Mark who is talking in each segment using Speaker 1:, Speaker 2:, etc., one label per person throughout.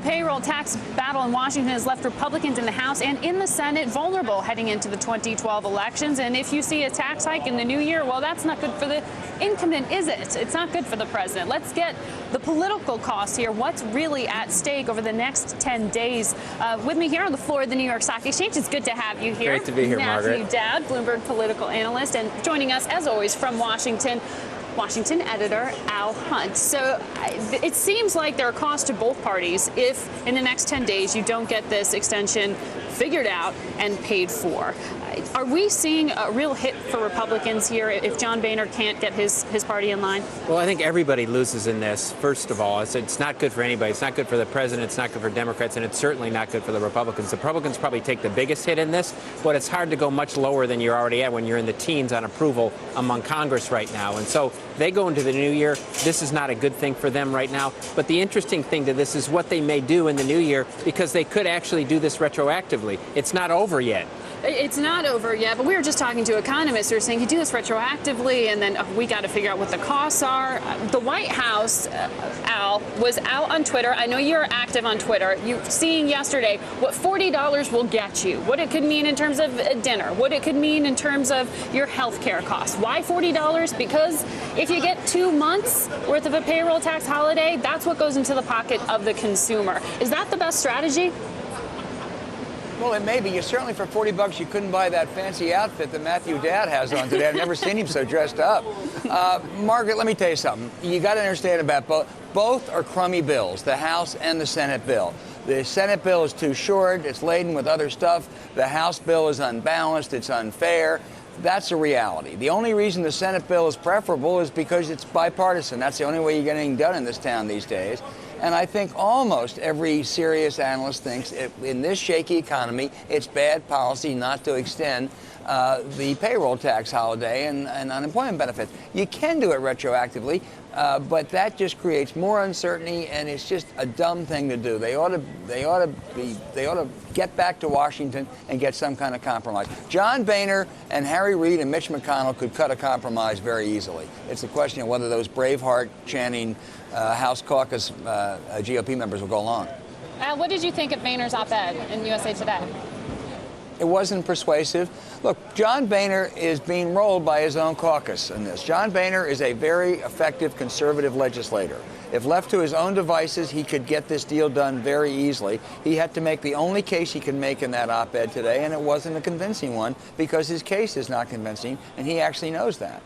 Speaker 1: The payroll tax battle in Washington has left Republicans in the House and in the Senate vulnerable heading into the 2012 elections. And if you see a tax hike in the new year, well, that's not good for the incumbent, is it? It's not good for the president. Let's get the political costs here. What's really at stake over the next 10 days? With me here on the floor of the New York Stock Exchange, it's good to have you here.
Speaker 2: Great to be here, Margaret.
Speaker 1: Matthew Dowd, Bloomberg political analyst, and joining us, as always, from Washington editor Al Hunt. So it seems like there are costs to both parties if in the next 10 days you don't get this extension figured out and paid for. Are we seeing a real hit for Republicans here if John Boehner can't get his party in line?
Speaker 2: Well, I think everybody loses in this. First of all, it's not good for anybody. It's not good for the president. It's not good for Democrats, and it's certainly not good for the Republicans. The Republicans probably take the biggest hit in this, but it's hard to go much lower than you're already at when you're in the teens on approval among Congress right now. And so they go into the new year. This is not a good thing for them right now. But the interesting thing to this is what they may do in the new year, because they could actually do this retroactively. It's not over yet.
Speaker 1: It's not over yet, but we were just talking to economists who are saying you do this retroactively, and then we got to figure out what the costs are. The White House, Al, was out on Twitter. I know you're active on Twitter. You seeing yesterday what $40 will get you, what it could mean in terms of dinner, what it could mean in terms of your health care costs. Why $40? Because if you get 2 months worth of a payroll tax holiday, that's what goes into the pocket of the consumer. Is that the best strategy?
Speaker 3: Well, it may be. Certainly for $40, you couldn't buy that fancy outfit that Matthew Dowd has on today. I've never seen him so dressed up. Margaret, let me tell you something. You got to understand about both are crummy bills, the House and the Senate bill. The Senate bill is too short. It's laden with other stuff. The House bill is unbalanced. It's unfair. That's a reality. The only reason the Senate bill is preferable is because it's bipartisan. That's the only way you get anything done in this town these days. And I think almost every serious analyst thinks in this shaky economy, it's bad policy not to extend the payroll tax holiday and unemployment benefits. You can do it retroactively, but that just creates more uncertainty, and it's just a dumb thing to do. They ought to get back to Washington and get some kind of compromise. John Boehner and Harry Reid and Mitch McConnell could cut a compromise very easily. It's a question of whether those Braveheart chanting House caucus GOP members will go along.
Speaker 1: Al, what did you think of Boehner's op-ed in USA Today?
Speaker 3: It wasn't persuasive. Look, John Boehner is being rolled by his own caucus in this. John Boehner is a very effective conservative legislator. If left to his own devices, he could get this deal done very easily. He had to make the only case he could make in that op-ed today, and it wasn't a convincing one because his case is not convincing, and he actually knows that.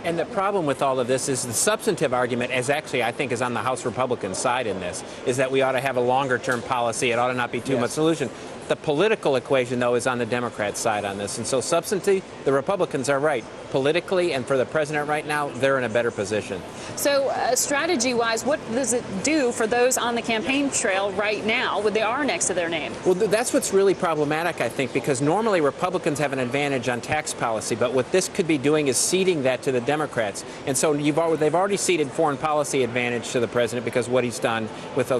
Speaker 2: And the problem with all of this is the substantive argument is actually, I think, is on the House Republican side in this, is that we ought to have a longer-term policy. It ought to not be too much solution. The political equation, though, is on the Democrat side on this. And so substantively, the Republicans are right. Politically and for the president right now, they're in a better position.
Speaker 1: So strategy-wise, what does it do for those on the campaign trail right now with the R next to their name?
Speaker 2: Well, that's what's really problematic, I think, because normally Republicans have an advantage on tax policy, but what this could be doing is ceding that to the Democrats. And so they've already ceded foreign policy advantage to the president because what he's done with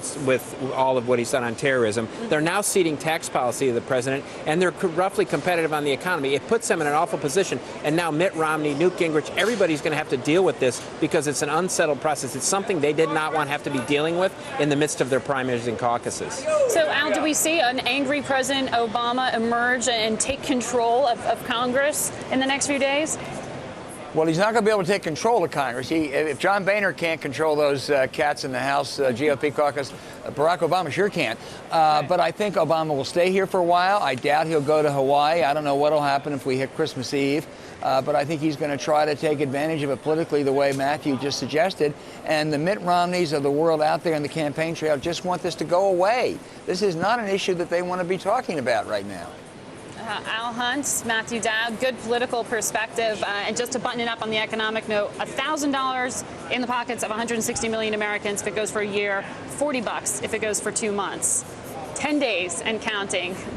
Speaker 2: all of what he's done on terrorism. They're now ceding tax policy to the president, and they're roughly competitive on the economy. It puts them in an awful position. And now Mitt Romney, Newt Gingrich, everybody's going to have to deal with this because it's an unsettled process. It's something they did not want to have to be dealing with in the midst of their primaries and caucuses.
Speaker 1: So, Al, do we see an angry President Obama emerge and take control of Congress in the next few days?
Speaker 3: Well, he's not going to be able to take control of Congress. If John Boehner can't control those cats in the House GOP caucus, Barack Obama sure can't. But I think Obama will stay here for a while. I doubt he'll go to Hawaii. I don't know what will happen if we hit Christmas Eve. But I think he's going to try to take advantage of it politically the way Matthew just suggested. And the Mitt Romneys of the world out there in the campaign trail just want this to go away. This is not an issue that they want to be talking about right now.
Speaker 1: Al Hunt, Matthew Dowd, good political perspective. And just to button it up on the economic note, $1,000 in the pockets of 160 million Americans if it goes for a year, $40 if it goes for 2 months. 10 days and counting.